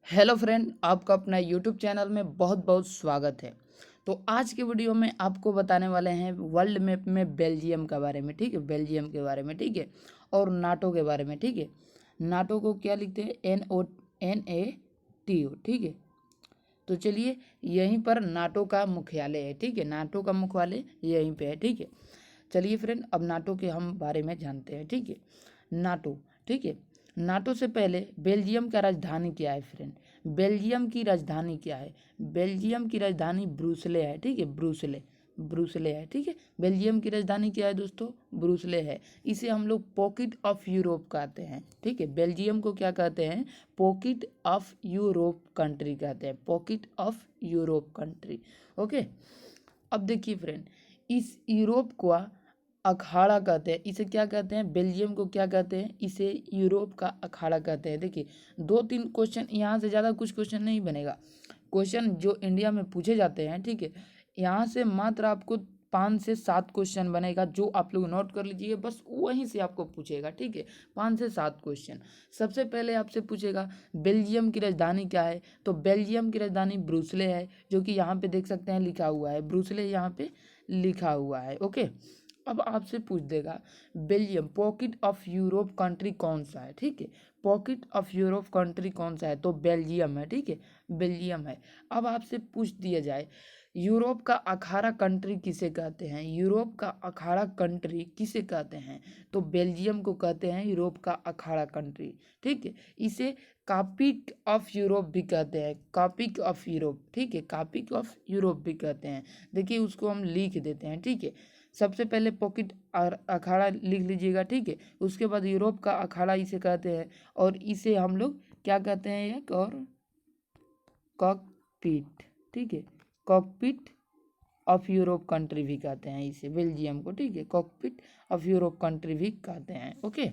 Hello friend, आपका अपना YouTube channel में बहुत बहुत स्वागत है। तो आज के वीडियो में आपको बताने वाले हैं वर्ल्ड मैप में बेल्जियम के बारे में, ठीक है। बेल्जियम के बारे में, ठीक है। और नाटो के बारे में, ठीक है। नाटो को क्या लिखते हैं? NATO, ठीक है। तो चलिए, यहीं पर नाटो का मुख्यालय है, ठीक है। नाटो का मुख्यालय यहीं पे है, ठीक है। चलिए फ्रेंड, अब नाटो के हम बारे में जानते हैं, ठीक है। नाटो, ठीक है। नाटो से पहले बेल्जियम का राजधानी क्या है फ्रेंड? बेल्जियम की राजधानी क्या है? बेल्जियम की राजधानी ब्रुसले है, ठीक है। ब्रुसले, ब्रुसले है, ठीक है। बेल्जियम की राजधानी क्या है दोस्तों? ब्रुसले है। इसे हम लोग पॉकेट ऑफ यूरोप कहते हैं, ठीक है। बेल्जियम को क्या कहते हैं? पॉकेट ऑफ यूरोप कंट्री कहते हैं, pocket of Europe country. Okay. अब देखिए फ्रेंड, इस यूरोप को अखाड़ा कहते हैं। इसे क्या कहते हैं? बेल्जियम को क्या कहते हैं? इसे यूरोप का अखाड़ा कहते हैं। देखिए, 2-3 क्वेश्चन, यहाँ से ज़्यादा कुछ क्वेश्चन नहीं बनेगा। क्वेश्चन जो इंडिया में पूछे जाते हैं, ठीक है, यहाँ से मात्र आपको 5 से 7 क्वेश्चन बनेगा, जो आप लोग नोट कर लीजिए। बस वहीं से आपको पूछेगा, ठीक है। 5 से 7 क्वेश्चन। सबसे पहले आपसे पूछेगा बेल्जियम की राजधानी क्या है? तो बेल्जियम की राजधानी ब्रुसले है, जो कि यहाँ पे देख सकते हैं लिखा हुआ है, ब्रुसले यहाँ पे लिखा हुआ है। ओके। अब आपसे पूछ देगा Belgium pocket of Europe country कौन सा है, ठीक है। पॉकेट ऑफ यूरोप कंट्री कौन सा है? तो बेल्जियम है, ठीक है। बेल्जियम है। अब आपसे पूछ दिया जाए यूरोप का अखाड़ा कंट्री किसे कहते हैं? यूरोप का अखाड़ा कंट्री किसे कहते हैं? तो बेल्जियम को कहते हैं यूरोप का अखाड़ा कंट्री, ठीक है। इसे कापिक ऑफ यूरोप भी कहते हैं, कापिक ऑफ यूरोप, ठीक है। कापिक ऑफ यूरोप भी कहते हैं। देखिए, उसको हम लिख देते हैं, ठीक है। सबसे पहले पॉकेट अखाड़ा लिख लीजिएगा, ठीक है। उसके बाद यूरोप का अखाड़ा इसे कहते हैं, और इसे हम लोग क्या कहते हैं? एक और कॉकपिट, ठीक है। कॉकपिट ऑफ यूरोप कंट्री भी कहते हैं इसे, बेल्जियम को, ठीक है। कॉकपिट ऑफ यूरोप कंट्री भी कहते हैं। ओके।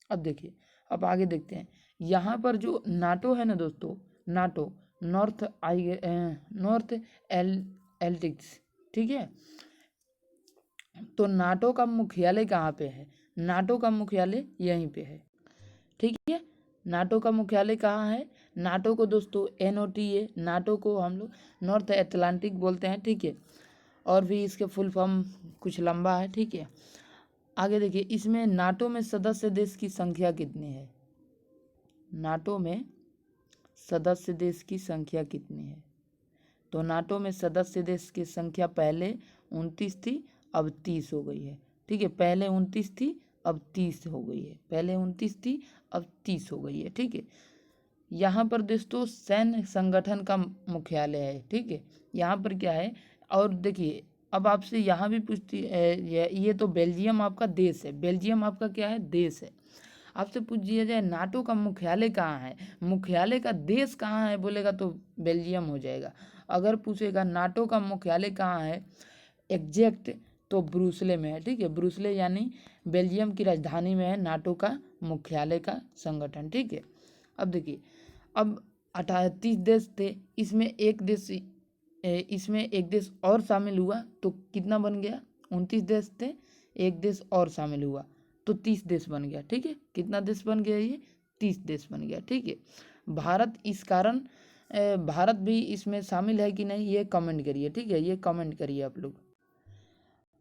अब देखिए, अब आगे देखते हैं। यहाँ पर जो नाटो है ना दोस्तों, नाटो नॉर्थ एल्टिक्स, ठीक है। तो नाटो का मुख्यालय कहाँ पे है? नाटो का मुख्यालय यहीं पे है, ठीक है। नाटो का मुख्यालय कहाँ है? नाटो को दोस्तों NOTA, नाटो को हम लोग नॉर्थ अटलांटिक बोलते हैं, ठीक है। और भी इसके फुल फॉर्म कुछ लंबा है, ठीक है। आगे देखिए, इसमें नाटो में सदस्य देश की संख्या कितनी है? नाटो में सदस्य देश की संख्या कितनी है? तो नाटो में सदस्य देश की संख्या पहले 29 थी, अब 30 हो गई है, ठीक है। पहले 29 थी, अब 30 हो गई है। पहले 29 थी, अब 30 हो गई है, ठीक है। यहाँ पर दोस्तों सैन्य संगठन का मुख्यालय है, ठीक है। यहाँ पर क्या है? और देखिए, अब आपसे यहाँ भी पूछती ये तो बेल्जियम आपका देश है, बेल्जियम आपका क्या है? देश है। आपसे पूछ दिया जाए नाटो का मुख्यालय कहाँ है, मुख्यालय का देश कहाँ है बोलेगा तो बेल्जियम हो जाएगा। अगर पूछेगा नाटो का मुख्यालय कहाँ है एग्जैक्ट, तो ब्रुसले में है, ठीक है। ब्रुसले यानी बेल्जियम की राजधानी में है नाटो का मुख्यालय का संगठन, ठीक है। अब देखिए, अब 38 देश थे, इसमें एक देश और शामिल हुआ, तो कितना बन गया? 29 देश थे, एक देश और शामिल हुआ तो 30 देश बन गया, ठीक है। कितना देश बन गया? ये 30 देश बन गया, ठीक है। भारत इस कारण भारत भी इसमें शामिल है कि नहीं, ये कमेंट करिए, ठीक है। ये कमेंट करिए आप लोग।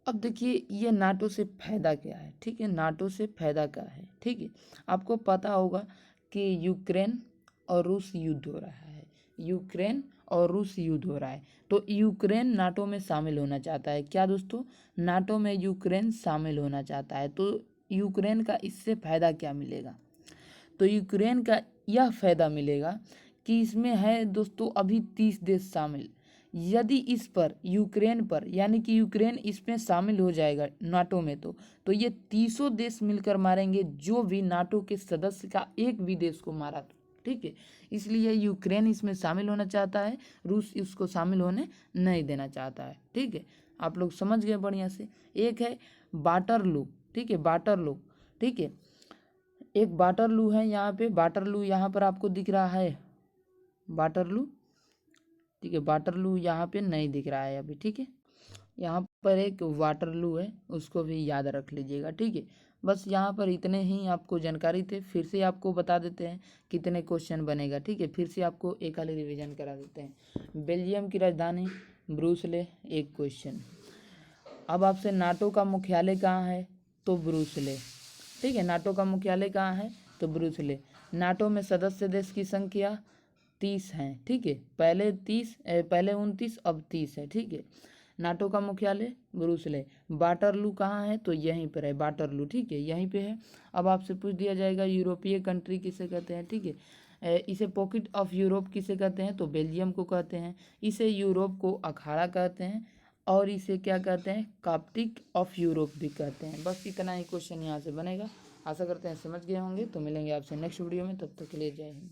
अब देखिए, ये नाटो से फ़ायदा क्या है, ठीक है। नाटो से फ़ायदा क्या है, ठीक है। आपको पता होगा कि यूक्रेन और रूस युद्ध हो रहा है, यूक्रेन और रूस युद्ध हो रहा है। तो यूक्रेन नाटो में शामिल होना चाहता है। क्या दोस्तों? नाटो में यूक्रेन शामिल होना चाहता है। तो यूक्रेन का इससे फ़ायदा क्या मिलेगा? तो यूक्रेन का यह फ़ायदा मिलेगा कि इसमें है दोस्तों अभी 30 देश शामिल। यदि इस पर यूक्रेन पर, यानी कि यूक्रेन इसमें शामिल हो जाएगा नाटो में, तो ये 30 देश मिलकर मारेंगे जो भी नाटो के सदस्य का एक भी देश को मारा, तो ठीक है। इसलिए यूक्रेन इसमें शामिल होना चाहता है, रूस इसको शामिल होने नहीं देना चाहता है, ठीक है। आप लोग समझ गए बढ़िया से। एक है वाटरलू, ठीक है, वाटरलू, ठीक है। एक वाटरलू है यहाँ पे, वाटरलू यहाँ पर आपको दिख रहा है, वाटरलू, ठीक है। वाटरलू यहाँ पे नहीं दिख रहा है अभी, ठीक है। यहाँ पर एक वाटरलू है, उसको भी याद रख लीजिएगा, ठीक है। बस यहाँ पर इतने ही आपको जानकारी थे। फिर से आपको बता देते हैं कितने क्वेश्चन बनेगा, ठीक है। फिर से आपको एक वाली रिवीजन करा देते हैं। बेल्जियम की राजधानी ब्रुसले, एक क्वेश्चन। अब आपसे नाटो का मुख्यालय कहाँ है, तो ब्रुसले, ठीक है। नाटो का मुख्यालय कहाँ है, तो ब्रुसले। नाटो में सदस्य देश की संख्या 30 हैं, ठीक है। पहले 29 अब 30 है, ठीक है। नाटो का मुख्यालय ब्रुसले। वाटरलू कहाँ है, तो यहीं पर है वाटरलू, ठीक है, यहीं पे है। अब आपसे पूछ दिया जाएगा यूरोपीय कंट्री किसे कहते हैं, ठीक है। इसे पॉकेट ऑफ यूरोप किसे कहते हैं, तो बेल्जियम को कहते हैं। इसे यूरोप को अखाड़ा कहते हैं, और इसे क्या कहते हैं, काप्टिक ऑफ यूरोप भी कहते हैं। बस इतना ही क्वेश्चन यहाँ से बनेगा। आशा करते हैं समझ गए होंगे। तो मिलेंगे आपसे नेक्स्ट वीडियो में, तब तक के लिए जय हिंद।